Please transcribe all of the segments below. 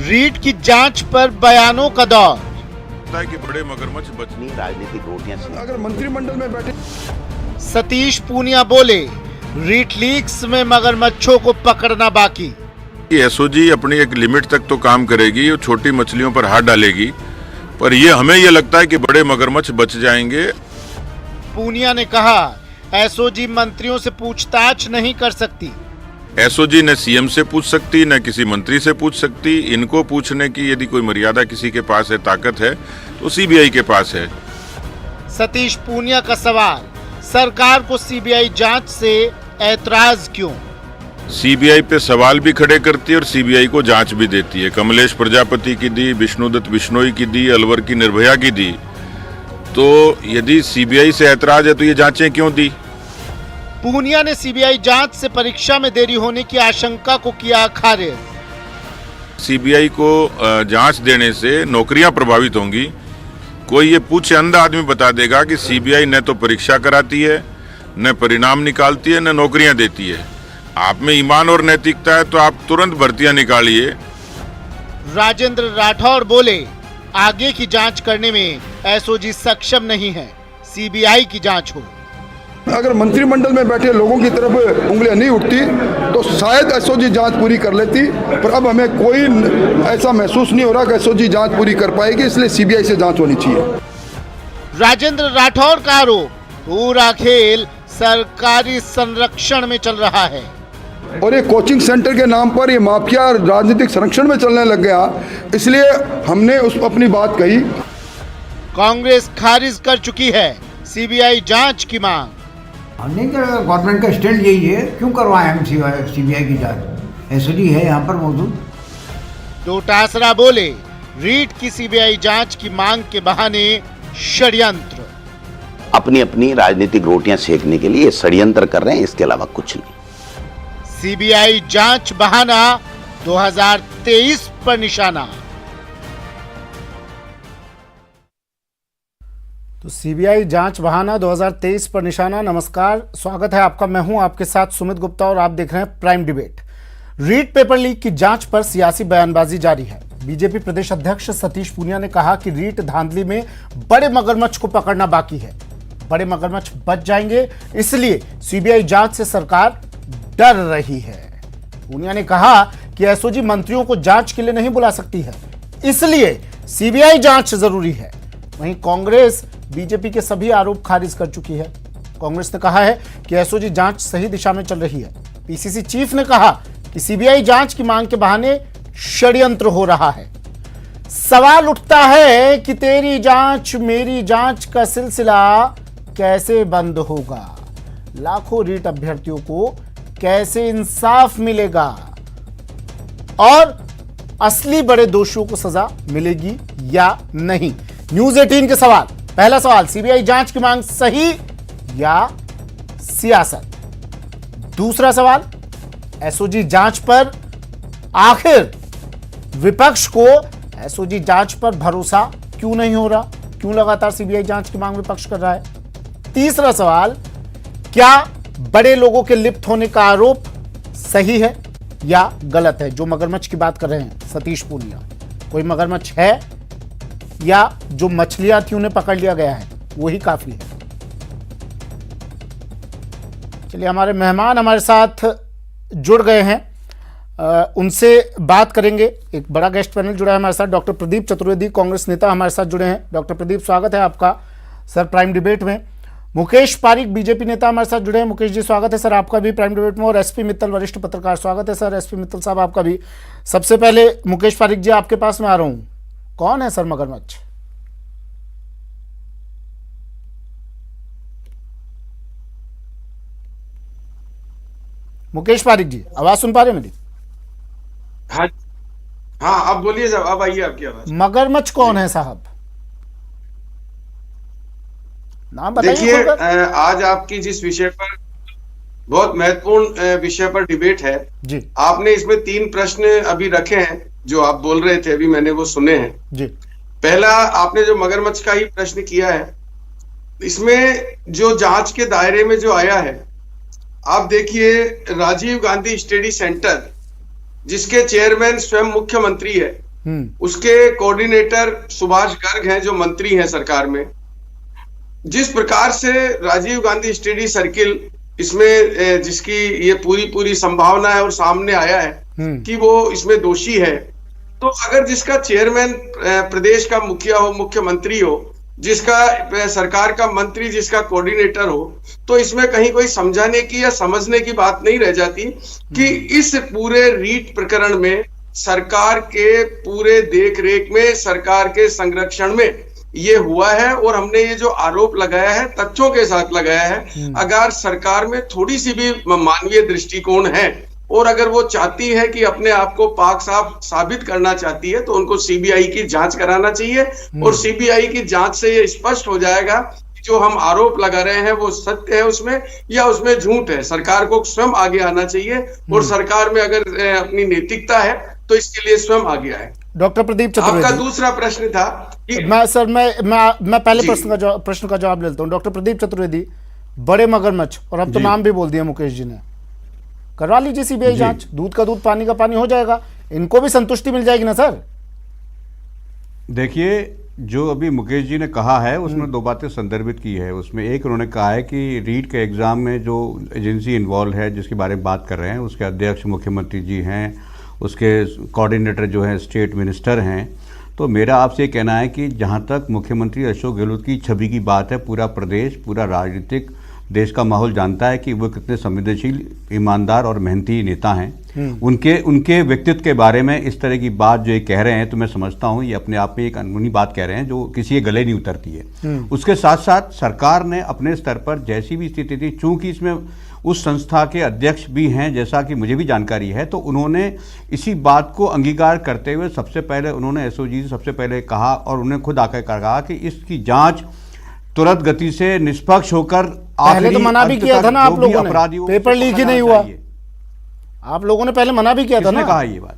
रीट की जांच पर बयानों का दौर। कि बड़े मगरमच्छ बचनी राजनीतिक रोटियां अगर मंत्रिमंडल में बैठे सतीश पूनिया बोले, रीट लीक्स में मगरमच्छों को पकड़ना बाकी। एसओजी अपनी एक लिमिट तक तो काम करेगी, वो छोटी मछलियों पर हाथ डालेगी, पर हमें ये लगता है कि बड़े मगरमच्छ बच जाएंगे। पूनिया ने कहा, एसओजी मंत्रियों से पूछताछ नहीं कर सकती। एसओजी न सीएम से पूछ सकती, न किसी मंत्री से पूछ सकती। इनको पूछने की यदि कोई मर्यादा किसी के पास है, ताकत है, तो सीबीआई के पास है। सतीश पूनिया का सवाल, सरकार को सीबीआई जांच से ऐतराज क्यों? सीबीआई पे सवाल भी खड़े करती है और सीबीआई को जांच भी देती है। कमलेश प्रजापति की दी, विष्णुदत्त बिश्नोई की दी, अलवर की निर्भया की दी। तो यदि सीबीआई से ऐतराज है तो ये जांचें क्यों दी? पूनिया ने सीबीआई जांच से परीक्षा में देरी होने की आशंका को किया खारिज। सीबीआई को जांच देने से नौकरियां प्रभावित होंगी। कोई ये पूछे अंधा आदमी बता देगा कि सीबीआई न तो परीक्षा कराती है, न परिणाम निकालती है, न नौकरियां देती है। आप में ईमान और नैतिकता है तो आप तुरंत भर्तियां निकालिए। राजेंद्र राठौर बोले, आगे की जांच करने में एसओजी सक्षम नहीं है, सीबीआई की जांच हो। अगर मंत्रिमंडल में बैठे लोगों की तरफ उंगलियां नहीं उठती तो शायद एसओजी जांच पूरी कर लेती, पर अब हमें कोई ऐसा महसूस नहीं हो रहा कि एसओजी जांच पूरी कर पाएगी, इसलिए सीबीआई से जांच होनी चाहिए। राजेंद्र राठौर का आरोप, पूरा खेल सरकारी संरक्षण में चल रहा है और ये कोचिंग सेंटर के नाम पर ये माफिया राजनीतिक संरक्षण में चलने लग गया, इसलिए हमने अपनी बात कही। कांग्रेस खारिज कर चुकी है सीबीआई जांच की मांग। नहीं, गवर्नमेंट का स्टैंड यही है, क्यों करवाएं हम सीबीआई की जांच? एसओजी है यहाँ पर मौजूद। डोटासरा बोले, रीट की सीबीआई जांच की मांग के बहाने षड्यंत्र। अपनी अपनी राजनीतिक रोटियां सेकने के लिए षड्यंत्र कर रहे हैं, इसके अलावा कुछ नहीं। सीबीआई जांच बहाना, 2023 पर निशाना। तो सीबीआई जांच बहाना, 2023 पर निशाना। नमस्कार, स्वागत है आपका। मैं हूं आपके साथ सुमित गुप्ता और आप देख रहे हैं Prime Debate. REET paper leak की जांच पर सियासी बयानबाजी जारी है। बीजेपी प्रदेश अध्यक्ष सतीश पूनिया ने कहा कि रीट धांधली में बड़े मगरमच्छ को पकड़ना बाकी है, बड़े मगरमच्छ बच जाएंगे, इसलिए सीबीआई जांच से सरकार डर रही है। पूनिया ने कहा कि एसओजी मंत्रियों को जांच के लिए नहीं बुला सकती है, इसलिए सीबीआई जांच जरूरी है। वहीं कांग्रेस बीजेपी के सभी आरोप खारिज कर चुकी है। कांग्रेस ने कहा है कि एसओजी जांच सही दिशा में चल रही है। पीसीसी चीफ ने कहा कि सीबीआई जांच की मांग के बहाने षड्यंत्र हो रहा है। सवाल उठता है कि तेरी जांच मेरी जांच का सिलसिला कैसे बंद होगा? लाखों रीट अभ्यर्थियों को कैसे इंसाफ मिलेगा और असली बड़े दोषियों को सजा मिलेगी या नहीं? न्यूज 18 के सवाल। पहला सवाल, सीबीआई जांच की मांग सही या सियासत? दूसरा सवाल, एसओजी जांच पर आखिर विपक्ष को एसओजी जांच पर भरोसा क्यों नहीं हो रहा? क्यों लगातार सीबीआई जांच की मांग विपक्ष कर रहा है? तीसरा सवाल, क्या बड़े लोगों के लिप्त होने का आरोप सही है या गलत है? जो मगरमच्छ की बात कर रहे हैं सतीश पूनिया, कोई मगरमच्छ है या जो मछलियां थी उन्हें पकड़ लिया गया है वही काफी है? चलिए, हमारे मेहमान हमारे साथ जुड़ गए हैं, उनसे बात करेंगे। एक बड़ा गेस्ट पैनल जुड़ा है हमारे साथ। डॉक्टर प्रदीप चतुर्वेदी, कांग्रेस नेता, हमारे साथ जुड़े हैं। डॉक्टर प्रदीप, स्वागत है आपका सर प्राइम डिबेट में। मुकेश पारिक, बीजेपी नेता, हमारे साथ जुड़े हैं। मुकेश जी, स्वागत है सर आपका भी प्राइम डिबेट में। और एसपी मित्तल, वरिष्ठ पत्रकार, स्वागत है सर एसपी मित्तल साहब आपका भी। सबसे पहले मुकेश पारिक जी, आपके पास में आ रहा हूं, कौन है सर मगरमच्छ? मुकेश पारिक जी, आवाज सुन पा रहे हैं मेरी? हाँ हाँ, आप बोलिए साहब, अब आइए आपकी आवाज। मगरमच्छ कौन है साहब? नाम बताइए। देखिए, आज आपकी जिस विषय पर बहुत महत्वपूर्ण विषय पर डिबेट है जी, आपने इसमें 3 प्रश्न अभी रखे हैं जो आप बोल रहे थे, अभी मैंने वो सुने हैं जी। पहला आपने जो मगरमच्छ का ही प्रश्न किया है, इसमें जो जांच के दायरे में जो आया है, आप देखिए राजीव गांधी स्टडी सेंटर जिसके चेयरमैन स्वयं मुख्यमंत्री है, उसके कोऑर्डिनेटर सुभाष गर्ग हैं जो मंत्री हैं सरकार में। जिस प्रकार से राजीव गांधी स्टडी सर्किल इसमें जिसकी ये पूरी संभावना है और सामने आया है कि वो इसमें दोषी है, तो अगर जिसका चेयरमैन प्रदेश का मुखिया हो, मुख्यमंत्री हो, जिसका सरकार का मंत्री, जिसका कोऑर्डिनेटर हो, तो इसमें कहीं कोई समझाने की या समझने की बात नहीं रह जाती कि इस पूरे रीट प्रकरण में सरकार के पूरे देख रेख में, सरकार के संरक्षण में ये हुआ है। और हमने ये जो आरोप लगाया है तथ्यों के साथ लगाया है। अगर सरकार में थोड़ी सी भी मानवीय दृष्टिकोण है और अगर वो चाहती है कि अपने आप को पाक साफ साबित करना चाहती है, तो उनको सीबीआई की जांच कराना चाहिए। और सीबीआई की जांच से ये स्पष्ट हो जाएगा कि जो हम आरोप लगा रहे हैं वो सत्य है उसमें या उसमें झूठ है। सरकार को स्वयं आगे आना चाहिए और सरकार में अगर अपनी नैतिकता है तो इसके लिए स्वयं आगे आए। डॉक्टर प्रदीप चतुर्वेदी, आपका दूसरा प्रश्न था कि मैं पहले प्रश्न का जवाब लेता हूं। डॉक्टर प्रदीप चतुर्वेदी, बड़े मगरमच्छ, और अब तो नाम भी बोल दिया मुकेश जी ने, करवा लीजिए सीबीआई जांच, दूध का दूध पानी का पानी हो जाएगा, इनको भी संतुष्टि मिल जाएगी ना सर। देखिए, जो अभी मुकेश जी ने कहा है उसमें दो बातें संदर्भित की है। उसमें एक, उन्होंने कहा है कि रीट के एग्ज़ाम में जो एजेंसी इन्वॉल्व है जिसके बारे में बात कर रहे हैं, उसके अध्यक्ष मुख्यमंत्री जी हैं, उसके कोऑर्डिनेटर जो हैं स्टेट मिनिस्टर हैं। तो मेरा आपसे कहना है कि जहाँ तक मुख्यमंत्री अशोक गहलोत की छवि की बात है, पूरा प्रदेश, पूरा राजनीतिक देश का माहौल जानता है कि वो कितने संवेदनशील, ईमानदार और मेहनती नेता हैं। उनके व्यक्तित्व के बारे में इस तरह की बात जो ये कह रहे हैं, तो मैं समझता हूँ ये अपने आप में एक अनमुनी बात कह रहे हैं जो किसी के गले नहीं उतरती है। उसके साथ साथ सरकार ने अपने स्तर पर जैसी भी स्थिति थी, चूंकि इसमें उस संस्था के अध्यक्ष भी हैं, जैसा कि मुझे भी जानकारी है, तो उन्होंने इसी बात को अंगीकार करते हुए सबसे पहले उन्होंने एसओजी से सबसे पहले कहा और उन्हें खुद आकर कहा कि इसकी जांच तुरंत गति से निष्पक्ष होकर, पहले तो मना भी किया था ना आप लोगों ने, पेपर लीक ही नहीं हुआ, आप लोगों ने पहले मना भी किया था ना। कहा ये बात?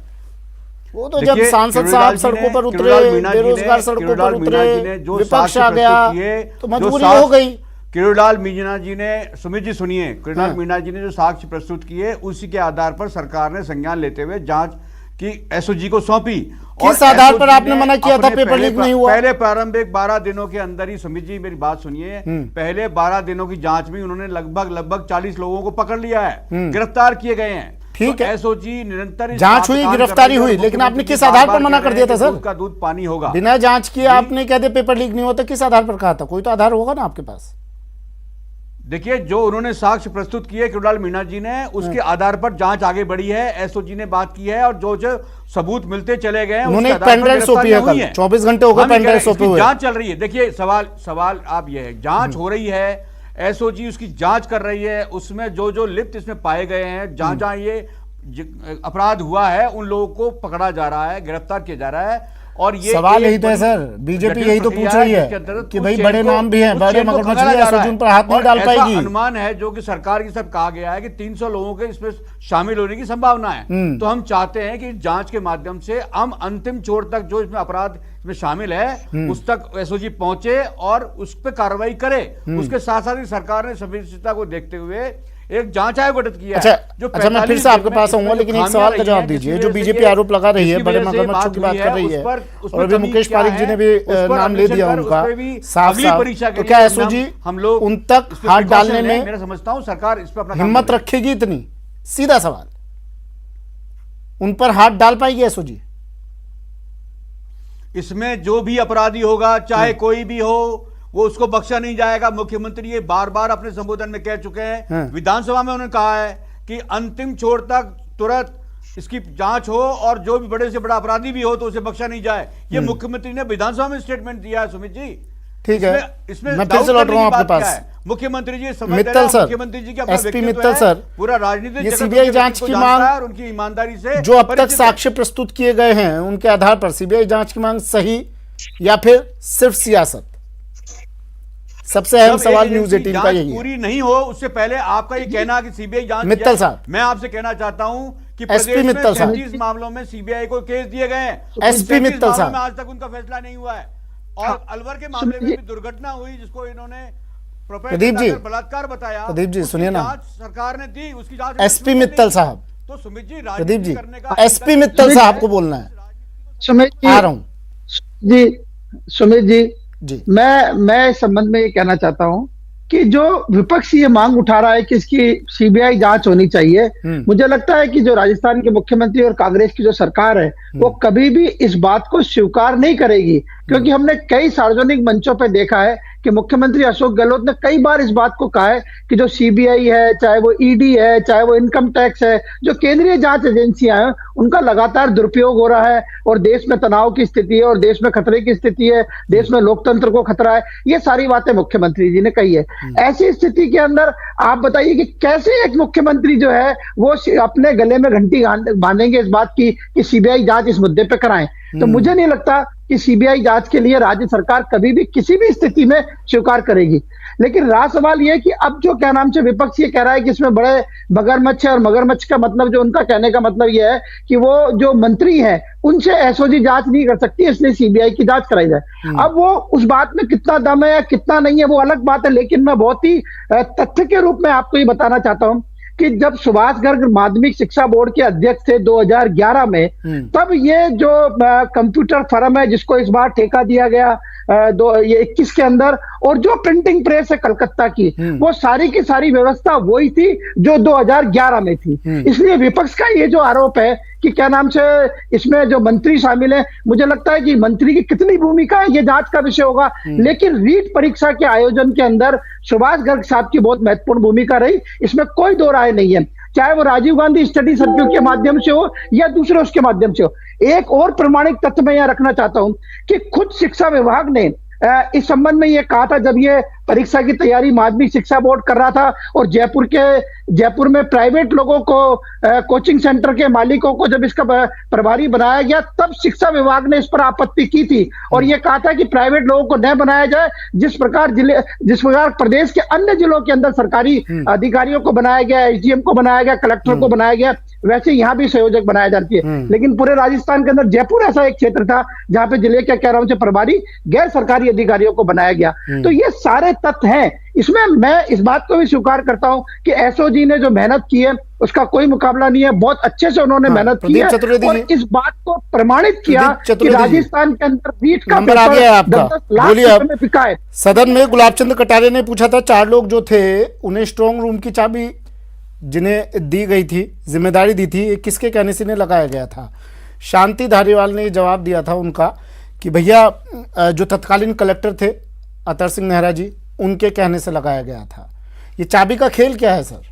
वो तो जब सांसद साहब सड़कों पर उतरे, बेरोजगार सड़कों पर उतरे, विपक्ष आ गया तो मजबूरी हो गई। किरोड़ीलाल मीणा जी ने, सुमित जी सुनिए, किरोड़ीलाल मीणा जी ने जो साक्ष्य प्रस्तुत किए उसी के आधार पर सरकार ने संज्ञान लेते हुए जांच की एसओजी को सौंपी। किस आधार पर आपने मना किया था पेपर लीक नहीं हुआ? पहले प्रारंभिक 12 दिनों के अंदर ही, सुमित जी मेरी बात सुनिए, पहले 12 दिनों की जांच में उन्होंने लगभग 40 लोगों को पकड़ लिया है, गिरफ्तार किए गए हैं। ठीक है, एसओजी निरंतर जांच हुई, गिरफ्तारी हुई, लेकिन आपने किस आधार पर मना कर दिया था सर? का दूध पानी होगा, बिना जांच किए आपने कह दिया पेपर लीक नहीं होता, किस आधार पर कहा था? कोई तो आधार होगा ना आपके पास। देखिए, जो उन्होंने साक्ष्य प्रस्तुत किए किरोड़ीलाल मीणा जी ने, उसके आधार पर जांच आगे बढ़ी है, एसओजी ने बात की है और जो सबूत मिलते चले गए हैं उन्होंने पेन ड्राइव सौंपी है, कल 24 घंटे हो गए पेन ड्राइव सौंपे हुए, जांच चल रही है। देखिए, सवाल आप ये है, जांच हो रही है, एसओजी उसकी जांच कर रही है, उसमें जो लिप्त इसमें पाए गए हैं, जहां ये अपराध हुआ है उन लोगों को पकड़ा जा रहा है, गिरफ्तार किया जा रहा है। और ये सवाल यही तो है सर, बीजेपी यही तो पूछ रही है कि भाई बड़े नाम भी हैं, बड़े मगरमच्छ भी हैं, एसओजी उन पर हाथ नहीं डाल पाएगी। अनुमान है जो कि सरकार की तरफ कहा गया है कि 300 लोगों के इसमें शामिल होने की संभावना है। तो हम चाहते हैं कि जांच के माध्यम से हम अंतिम छोर तक जो इसमें अपराध इसमें शामिल है उस तक एसओजी पहुंचे और उस पर कार्रवाई करे। उसके साथ साथ ही सरकार ने संवेदनशीलता को देखते हुए एक जांच आयोग गठित किया है। अच्छा, मैं फिर से आपके पास आऊंगा, लेकिन एक सवाल का जवाब दीजिए। जो बीजेपी आरोप लगा रही है, बड़े मगरमच्छों की बात कर रही है, और अभी मुकेश पारिक जी ने भी नाम ले दिया उनका साफ, तो क्या एसओजी हम लोग उन तक हाथ डालने में, मैं समझता हूं सरकार इस पर अपना हिम्मत रखेगी? इतनी सीधा सवाल, उन पर हाथ डाल पाएगी एसओजी? इसमें जो भी अपराधी होगा, चाहे कोई भी हो, वो उसको बख्शा नहीं जाएगा। मुख्यमंत्री ये बार बार अपने संबोधन में कह चुके हैं, विधानसभा में उन्होंने कहा है कि अंतिम छोर तक तुरंत इसकी जांच हो और जो भी बड़े से बड़ा अपराधी भी हो तो उसे बख्शा नहीं जाए। ये मुख्यमंत्री ने विधानसभा में स्टेटमेंट दिया है सुमित जी। ठीक है, इसमें मैं फिर से लौट रहा हूं आपके पास। मुख्यमंत्री जी मित्तल सर, मुख्यमंत्री जी का एसपी मित्तल सर, पूरा राजनीतिक सीबीआई जांच की मांग और उनकी ईमानदारी से जो अब तक साक्ष्य प्रस्तुत किए गए हैं उनके आधार पर सीबीआई जांच की मांग सही या फिर सिर्फ सियासत? सबसे अहम सवाल न्यूज 18 का यही है। पूरी नहीं हो उससे पहले आपका ये कहना कि सीबीआई जांच, मित्तल साहब, मैं आपसे कहना चाहता हूं कि एसपी मित्तल साहब, 33 मामलों में सीबीआई को केस दिए गए हैं, एसपी मित्तल साहब, आज तक उनका फैसला नहीं हुआ है। और अलवर के मामले में भी दुर्घटना हुई जिसको इन्होंने प्रदीप जी बलात्कार बताया। प्रदीप जी सुनिए ना, सरकार ने दी उसकी जांच। एसपी मित्तल साहब, तो सुमित जी, प्रदीप जी, एसपी मित्तल साहब को बोलना है। सुमित जी आ रहा हूं जी सुमित जी जी। मैं इस संबंध में ये कहना चाहता हूं कि जो विपक्ष ये मांग उठा रहा है कि इसकी सीबीआई जांच होनी चाहिए, मुझे लगता है कि जो राजस्थान के मुख्यमंत्री और कांग्रेस की जो सरकार है वो कभी भी इस बात को स्वीकार नहीं करेगी, क्योंकि हमने कई सार्वजनिक मंचों पे देखा है कि मुख्यमंत्री अशोक गहलोत ने कई बार इस बात को कहा है कि जो सीबीआई है, चाहे वो ईडी है, चाहे वो इनकम टैक्स है, जो केंद्रीय जांच एजेंसियां हैं, उनका लगातार दुरुपयोग हो रहा है और देश में तनाव की स्थिति है और देश में खतरे की स्थिति है, देश में लोकतंत्र को खतरा है। ये सारी बातें मुख्यमंत्री जी ने कही है। ऐसी स्थिति के अंदर आप बताइए कि कैसे एक मुख्यमंत्री जो है वो अपने गले में घंटी बांधेंगे इस बात की कि सीबीआई जांच इस मुद्दे पे कराएं। तो मुझे नहीं लगता कि सीबीआई जांच के लिए राज्य सरकार कभी भी किसी भी स्थिति में स्वीकार करेगी। लेकिन रहा सवाल यह कि अब जो क्या नाम से विपक्ष ये कह रहा है कि इसमें बड़े मगरमच्छ है, और मगरमच्छ का मतलब जो उनका कहने का मतलब यह है कि वो जो मंत्री हैं उनसे एसओजी जांच नहीं कर सकती, इसलिए सीबीआई की जांच कराई जाए। अब वो उस बात में कितना दम है या कितना नहीं है वो अलग बात है, लेकिन मैं बहुत ही तथ्य के रूप में आपको ये बताना चाहता हूं कि जब सुभाष गर्ग माध्यमिक शिक्षा बोर्ड के अध्यक्ष थे 2011 में, तब ये जो कंप्यूटर फर्म है जिसको इस बार ठेका दिया गया 2021 के अंदर, और जो प्रिंटिंग प्रेस है कलकत्ता की, वो सारी की सारी व्यवस्था वही थी जो 2011 में थी। इसलिए विपक्ष का ये जो आरोप है कि क्या नाम से इसमें जो मंत्री शामिल है, मुझे लगता है कि मंत्री की कितनी भूमिका है ये जांच का विषय होगा, लेकिन रीट परीक्षा के आयोजन के अंदर सुभाष गर्ग साहब की बहुत महत्वपूर्ण भूमिका रही, इसमें कोई दो राय नहीं है, चाहे वो राजीव गांधी स्टडी सर्किल के माध्यम से हो या दूसरे उसके माध्यम से हो। एक और प्रमाणिक तथ्य मैं यहां रखना चाहता हूं कि खुद शिक्षा विभाग ने इस संबंध में ये कहा था जब ये परीक्षा की तैयारी माध्यमिक शिक्षा बोर्ड कर रहा था और जयपुर में प्राइवेट लोगों को कोचिंग सेंटर के मालिकों को जब इसका प्रभारी बनाया गया, तब शिक्षा विभाग ने इस पर आपत्ति की थी और यह कहा था कि प्राइवेट लोगों को न बनाया जाए, जिस प्रकार प्रदेश के अन्य जिलों के अंदर सरकारी अधिकारियों को बनाया गया, एसडीएम को बनाया गया, कलेक्टर को बनाया गया, वैसे यहाँ भी संयोजक बनाया जाती है। लेकिन पूरे राजस्थान के अंदर जयपुर ऐसा एक क्षेत्र था जहां पे जिले के कह रहा हूं से प्रभारी गैर सरकारी अधिकारियों को बनाया गया। तो ये सारे तथ्य हैं। इसमें मैं इस बात को भी स्वीकार करता हूं कि एसओजी ने जो मेहनत की है उसका कोई मुकाबला नहीं है, बहुत अच्छे से उन्होंने मेहनत की है और इस बात को प्रमाणित किया कि राजस्थान के अंदर रीट का नंबर आ गया आपका। 10 लाख बोलिए रुपए में बिका है। सदन में गुलाब चंद कटारिया ने पूछा था, 4 लोग जो थे उन्हें स्ट्रॉन्ग रूम की चाबी जिन्हें दी गई थी, जिम्मेदारी दी थी, किसके कहने से लगाया गया था? शांति धारीवाल ने जवाब दिया था उनका कि भैया जो तत्कालीन कलेक्टर थे अतर सिंह नेहरा जी, उनके कहने से लगाया गया था। ये चाबी का खेल क्या है सर?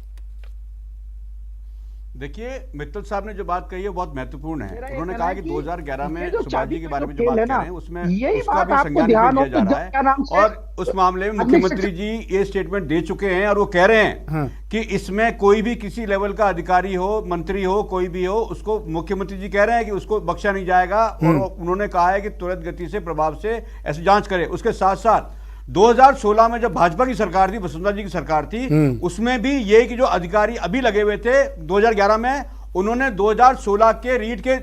देखिए, मित्तल साहब ने जो बात कही है बहुत महत्वपूर्ण है। उन्होंने कहा कि 2011 में सुभाष जी के बारे में जो बात कर रहे हैं उसमें उसका भी संज्ञान लिया जा रहा है और उस मामले में मुख्यमंत्री जी ये स्टेटमेंट दे चुके हैं और वो कह रहे हैं कि इसमें कोई भी किसी लेवल का अधिकारी हो, मंत्री हो, कोई भी हो, उसको मुख्यमंत्री जी कह रहे हैं कि उसको बख्शा नहीं जाएगा और उन्होंने कहा है कि तुरंत गति से प्रभाव से ऐसी जांच करे। उसके साथ साथ 2016 में जब भाजपा की सरकार थी, वसुंधरा जी की सरकार थी, उसमें भी ये कि जो अधिकारी अभी लगे हुए थे 2011 में, उन्होंने 2016 के रीट के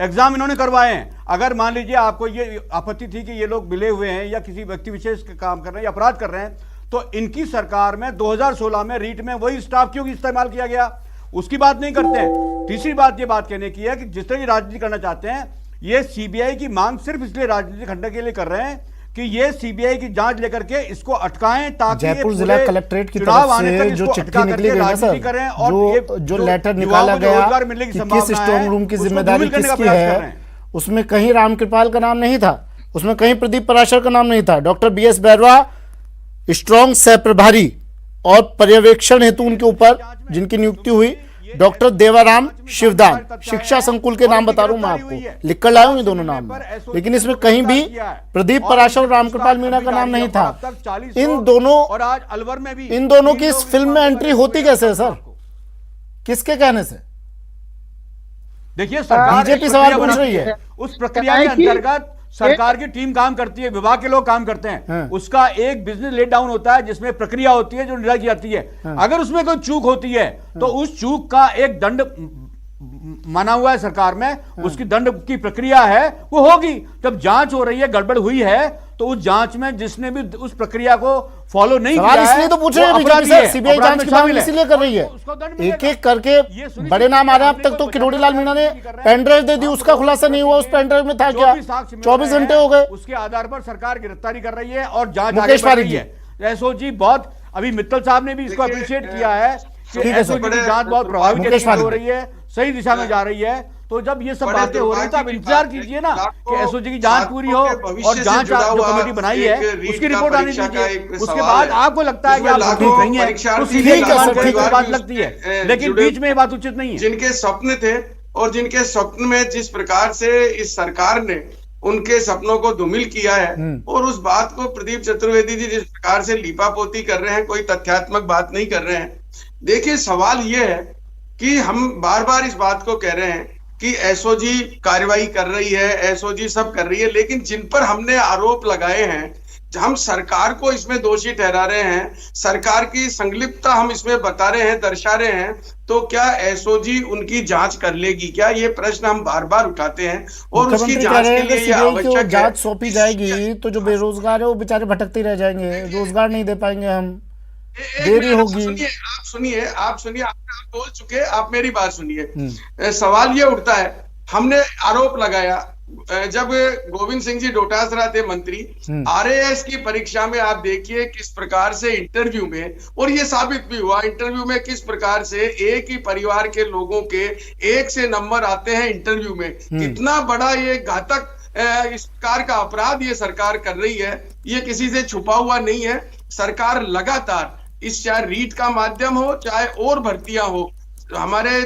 एग्जाम इन्होंने करवाए हैं। अगर मान लीजिए आपको ये आपत्ति थी कि ये लोग मिले हुए हैं या किसी व्यक्ति विशेष का काम कर रहे हैं या अपराध कर रहे हैं, तो इनकी सरकार में 2016 में रीट में वही स्टाफ क्यों इस्तेमाल किया गया, उसकी बात नहीं करते। तीसरी बात ये बात कहने की है कि जिस तरह की राजनीति करना चाहते हैं, ये सीबीआई की मांग सिर्फ इसलिए राजनीति खंडन के लिए कर रहे हैं कि ये सीबीआई की जांच लेकर के इसको अटकाएं ताकि जयपुर जिला कलेक्ट्रेट की तरफ से जो चिट्ठी निकली गई ना सर, जो लेटर निकाला गया कि किस स्ट्रॉन्ग रूम की जिम्मेदारी किसकी है, उसमें कहीं रामकृपाल का नाम नहीं था, उसमें कहीं प्रदीप पराशर का नाम नहीं था। डॉक्टर बीएस बैरवा स्ट्रॉन्ग सह प्रभारी और पर्यवेक्षण हेतु उनके ऊपर जिनकी नियुक्ति हुई डॉक्टर देवाराम शिवदान, शिक्षा संकुल के नाम बता रहा हूं मैं आपको, लिख कर लाया हूं ये दोनों नाम, लेकिन इसमें कहीं भी प्रदीप पराशर और रामकृपाल मीणा का नाम नहीं था। इन दोनों और आज अलवर में भी इन दोनों की इस फिल्म में एंट्री होती कैसे है सर? किसके कहने से? देखिए, सरकार बीजेपी सवाल पूछ रही है। उस प्रक्रिया के अंतर्गत सरकार की टीम काम करती है, विभाग के लोग काम करते हैं, उसका एक बिजनेस लेट डाउन होता है जिसमें प्रक्रिया होती है जो निर्णय की जाती है। अगर उसमें कोई चूक होती है तो उस चूक का एक दंड माना हुआ है सरकार में, उसकी दंड की प्रक्रिया है वो होगी। जब जांच हो रही है, गड़बड़ हुई है, तो उस जांच में जिसने भी उस प्रक्रिया को फॉलो नहीं किया सवाल है, इसलिए तो पूछ रहे हैं वो बीजेपी अपराधी से, है, सीबीआई अपराध जांच में की मांग शामिल है। इसीलिए कर रही है। उसको दंड एक मिलेगा। एक करके ये सुनिश्चित बड़े नाम आ रहे हैं। अब करने तक तो को किरोड़ी लाल मीणा ने कर रहे हैं। पेन ड्राइव दे दी, उसका खुलासा नहीं हुआ उस पेन ड्राइव में था क्या। 24 घंटे हो गए। उसके आधार पर सरकार गिरफ्तारी कर रही है और जांच मुकेश आगे बढ़ पारिक रही है। एसओजी बहुत, अभी मित्तल साहब ने भी इसको देखिए, अप्रिशिएट किया है कि ठीक है सर। एसओजी की जांच बहुत प्रभावी मुकेश तरीके से हो पारिक। रही है, सही दिशा में जा रही है। तो जब ये सब बड़े बातें हो रही है तो आप दुर्भाग्य की इंतजार बात है कीजिए ना लाखों कि एसओजी की जांच पूरी हो छात्रों के भविष्य और से जांच जुड़ा जो हुआ कमेटी बनाई एक है रीट उसकी का रिपोर्ट आने परीक्षा का दीजिए। एक उसके सवाल बाद है। आपको लगता है कि इसमें आप ठीक लाखों नहीं है तो परीक्षार्थी सीधे ठीक है सर, की ठीक है। बात लगती है, लेकिन जुड़े- बीच में ये बात उचित नहीं है। जिनके सपने थे और जिनके स्वप्न में जिस प्रकार से इस सरकार ने उनके सपनों को धूमिल किया है और उस बात को प्रदीप चतुर्वेदी जी जिस प्रकार से लीपापोती कर रहे हैं, कोई तथ्यात्मक बात नहीं कर रहे हैं। देखिए सवाल यह है कि हम बार बार इस बात को कह रहे हैं कि एसओजी कार्रवाई कर रही है, एसओजी सब कर रही है, लेकिन जिन पर हमने आरोप लगाए हैं, हम सरकार को इसमें दोषी ठहरा रहे हैं, सरकार की संलिप्तता हम इसमें बता रहे हैं, दर्शा रहे हैं, तो क्या एसओजी उनकी जांच कर लेगी क्या? ये प्रश्न हम बार बार उठाते हैं और उसकी मुख्यमंत्री कह जांच रहे के हैं कि लिए ये सीबीआई की आवश्यक है। जांच सौंपी जाएगी तो जो बेरोजगार है वो बेचारे भटकते रह जाएंगे, रोजगार नहीं दे पाएंगे हम, देरी होगी। आप सुनिए, आप बोल चुके, आप मेरी बात सुनिए। सवाल ये उठता है, हमने आरोप लगाया जब गोविंद सिंह जी डोटासरा थे मंत्री, आरएएस की परीक्षा में आप देखिए किस प्रकार से इंटरव्यू में, और ये साबित भी हुआ इंटरव्यू में किस प्रकार से एक ही परिवार के लोगों के 1 से नंबर आते हैं इंटरव्यू में। कितना बड़ा ये घातक इस प्रकार का अपराध ये सरकार कर रही है, ये किसी से छुपा हुआ नहीं है। सरकार लगातार इस चाहे रीट का माध्यम हो चाहे और भर्तियां हो, हमारे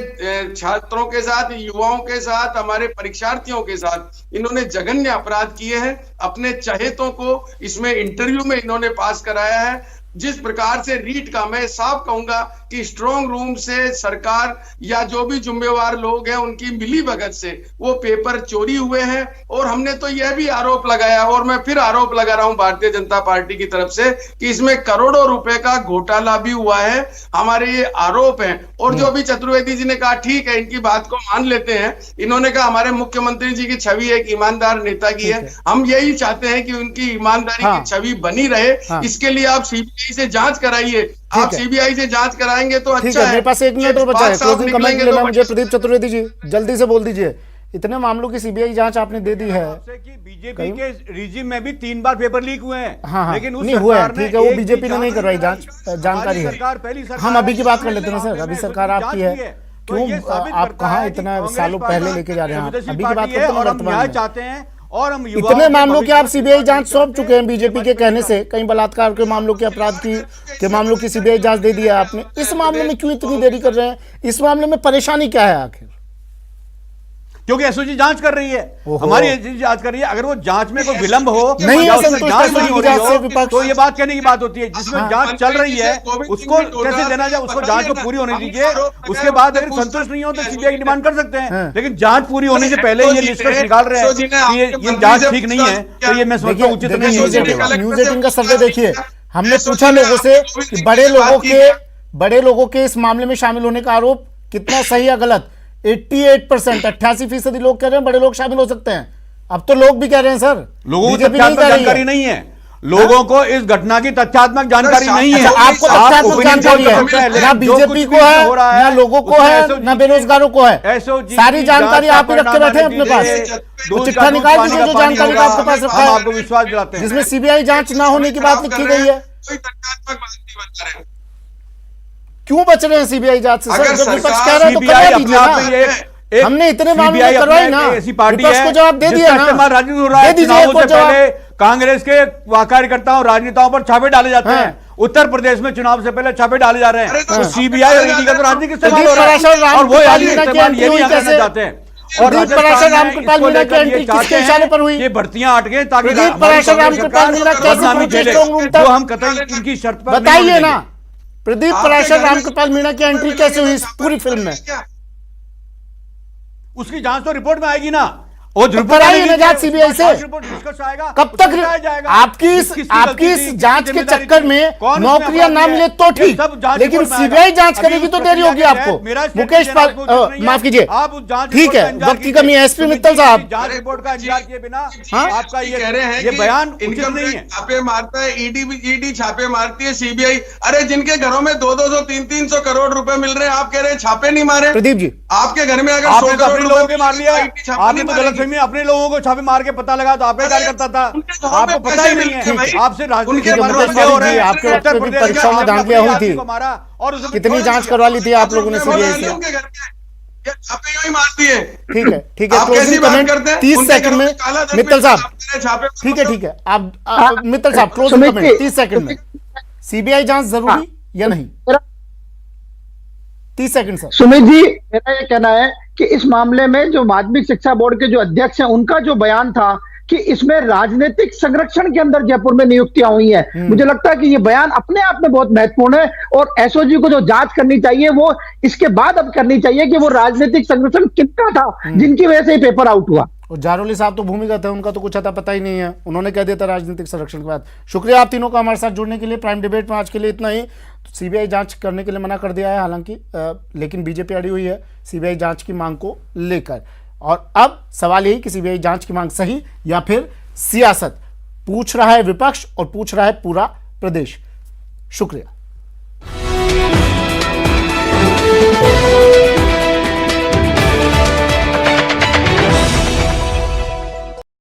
छात्रों के साथ, युवाओं के साथ, हमारे परीक्षार्थियों के साथ इन्होंने जघन्य अपराध किए हैं। अपने चहेतों को इसमें इंटरव्यू में इन्होंने पास कराया है। जिस प्रकार से रीट का, मैं साफ कहूंगा कि स्ट्रांग रूम से सरकार या जो भी जिम्मेवार लोग हैं उनकी मिली भगत से वो पेपर चोरी हुए हैं। और हमने तो यह भी आरोप लगाया, और मैं फिर आरोप लगा रहा हूं भारतीय जनता पार्टी की तरफ से, कि इसमें करोड़ों रुपए का घोटाला भी हुआ है। हमारे ये आरोप हैं। और जो भी चतुर्वेदी जी ने कहा ठीक है, इनकी बात को मान लेते हैं, इन्होंने कहा हमारे मुख्यमंत्री जी की छवि एक ईमानदार नेता की है, हम यही चाहते हैं कि उनकी ईमानदारी की छवि बनी रहे। इसके लिए आप सीबीआई से जांच कराइए, आप सीबीआई से जांच कराएंगे तो ठीक अच्छा है। है। मेरे पास 1 मिनट और बचा है, क्लोजिंग कमेंट तो लेना मुझे। प्रदीप चतुर्वेदी जी जल्दी से बोल दीजिए, इतने मामलों की सीबीआई जांच आपने दे दी है। बीजेपी के रिजिम में भी 3 बार पेपर लीक हुए हैं। हाँ, लेकिन उस नहीं हुआ है, सरकार ने ठीक है, वो एक भी बीजेपी ने नहीं करवाई जांच, जानकारी है। पहली सरकार हम अभी की बात कर है, लेते हैं ना सर, अभी जांच सरकार आपकी है, तो ये क्यों साबित आप करता कहाँ है कि इतना कांग्रेस सालों पार्टी पहले लेके जा रहे हैं आप? संवेदनशील अभी की बात पार्टी करते है हैं और हम वर्तमान न्याय में। चाहते हैं और हम इतने मामलों की आप सीबीआई जांच सौंप चुके हैं बीजेपी के कहने से, कई बलात्कार के मामलों के, अपराध के मामलों की सीबीआई जांच दे दी है आपने। इस मामले में क्यों इतनी देरी कर रहे हैं? इस मामले में परेशानी क्या है आखिर? क्योंकि एसओजी जांच कर रही है, हमारी एजेंसी जांच कर रही है। अगर वो जांच में कोई विलंब हो नहीं या है उसमें संतुष्ट जांच नहीं हो रही से हो विपक्ष। तो ये बात कहने की बात होती है। जिसमें जांच चल रही है उसको कैसे देना जाए, उसको जांच को पूरी होने दीजिए। उसके बाद अगर संतुष्ट नहीं हो तो सीबीआई की डिमांड कर सकते हैं, लेकिन जांच पूरी होने से पहले ये निष्कर्ष निकाल रहे हैं कि ये जांच ठीक नहीं है, तो ये मैं समझता हूं उचित नहीं है। न्यूज 18 का सर्वे देखिए, हमने पूछा लोगों से कि बड़े लोगों के इस मामले में शामिल होने का आरोप कितना सही या गलत। 88%, 88% लोग कह रहे हैं बड़े लोग शामिल हो सकते हैं। अब तो लोग भी कह रहे हैं सर, लोगों को बीजेपी तथ्यात्मक नहीं कह रही जानकारी है। नहीं है, लोगों को इस घटना की तथ्यात्मक जानकारी नहीं है। अच्छा, आपको तथ्यात्मक जानकारी है ना, बीजेपी को है ना, लोगों को है ना, बेरोजगारों को है। सारी जानकारी आप ही रख के बैठे हैं अपने पास। वो चिट्ठा निकाल दीजिए जो जानकारी का आपके पास रखा है, आपको विश्वास दिलाते हैं, जिसमें सीबीआई जांच ना होने की बात लिखी गई है। कोई तथ्यात्मक बात नहीं बता रहे हैं। क्यों बच रहे हैं सीबीआई जांच से सर? अगर जब विपक्ष सरकार कह रहा है तो सीबीआई करवा अपने दीजिए आप में ना। एक हमने इतने मामले CBI करवाई ना, ऐसी पार्टी विपक्ष है को जवाब दे दिया ना, जिसका राजनीति हो रहा दे है। दीजिए चुनावों एक और से पहले जवाब। कांग्रेस के कार्यकर्ताओं, राजनेताओं पर छापे डाले जाते हाँ। हैं। उत्तर प्रदेश में चुनाव से पहले छापे डाले जा रहे हैं, तो सीबीआई और ईडी का तो राजनीतिक इस्तेमाल प्रदीप हो रहा पराशर, है। राम और वो कृपाल राजनीतिक मीणा की इस्तेमाल एंट्री ये हुई नहीं करना कैसे? चाहते हैं। प्रदीप पराशर, राम कृपाल मीणा की एंट्री किसके इशारे पर हुई? ये भर्तियां अटके ताकि प्रदीप पराशर, राम कृपाल मीणा कैसे बदनामी पहुंचे झेले, स्ट्रांग रूम तक? जो हम कतई उनकी शर्त पर नहीं बताइए होने ना, देंगे। प्रदीप पराशर, राम कृपाल मीणा की एंट्री कैसे हुई इस पूरी फिल्म में? उसकी जांच तो रिपोर्ट में आएगी ना। वो तो कराइए ना जांच सीबीआई से। डिस्कस आएगा, कब तक आपकी इस जांच के चक्कर में नौकरियां ना मिले तो ठीक, लेकिन सीबीआई जांच करेगी तो देरी होगी आपको। मुकेश पाल, माफ कीजिए, ठीक है, वक्त की कमी है। एसपी मित्तल साहब, जांच रिपोर्ट का इंतजार किए बिना आपका कह रहे हैं ये कि बयान उचित इनकम नहीं है। टैक्स छापे मारता है, ईडी छापे मारती है, सीबीआई। अरे जिनके घरों में 200-200, 300-300 करोड़ रुपए मिल रहे हैं, आप कह रहे हैं छापे नहीं मारे। प्रदीप जी, आपके घर में अगर आपने 100 तो अपने करोड़ लोगों के मार लिया, IT छापा आपने नहीं तो गलत मारेगी। फहमी, अपने लोगों को छापे मार के पता लगा तो आपका कार्य करता था, उनके घरों आपको में पता ही पैसे नहीं मिलते हैं है। भाई। आपसे राजनीति उनके के घरों में बंदे हो रहे हैं। आपके वक्त में भी परीक्षाओं में धांधलियां हुई थी, मारा और उसे कितनी जांच करवा ली थी आप लोगों ने सीबीआई से? उनके घर में ये छापे यूं ही मारती है। ठीक है, ठीक है, आप क्लोजिंग कैसी बात कमेंट करते हैं? 30 उनके सेकंड घरों में में काला धन मित्तल मिलता है, साहब। आप कह रहे हैं छापे ठीक है, ठीक है, आप मित्तल साहब क्लोजिंग सुमित कमेंट जी, 30 सेकंड में। सीबीआई जांच जरूरी या नहीं? 30 सेकंड सर। सुमित जी, मेरा ये कहना है कि इस मामले में जो माध्यमिक शिक्षा बोर्ड के जो अध्यक्ष हैं, उनका जो बयान था कि इसमें राजनीतिक संरक्षण के अंदर जयपुर में नियुक्तियां हुई हैं, मुझे लगता है कि ये बयान अपने आप में बहुत महत्वपूर्ण है और एसओजी को जो जांच करनी चाहिए वो इसके बाद अब करनी चाहिए कि वो राजनीतिक संरक्षण कितना था जिनकी वजह से ये पेपर आउट हुआ। और जारोली साहब तो भूमिगत है, उनका तो कुछ अता पता ही नहीं है, उन्होंने कह दिया था राजनीतिक संरक्षण के बाद। शुक्रिया आप तीनों का हमारे साथ जुड़ने के लिए। प्राइम डिबेट में आज के लिए इतना ही। सीबीआई जांच करने के लिए मना कर दिया है हालांकि, लेकिन बीजेपी अड़ी हुई है सीबीआई जांच की मांग को लेकर। और अब सवाल यही कि सीबीआई जांच की मांग सही या फिर सियासत, पूछ रहा है विपक्ष और पूछ रहा है पूरा प्रदेश। शुक्रिया।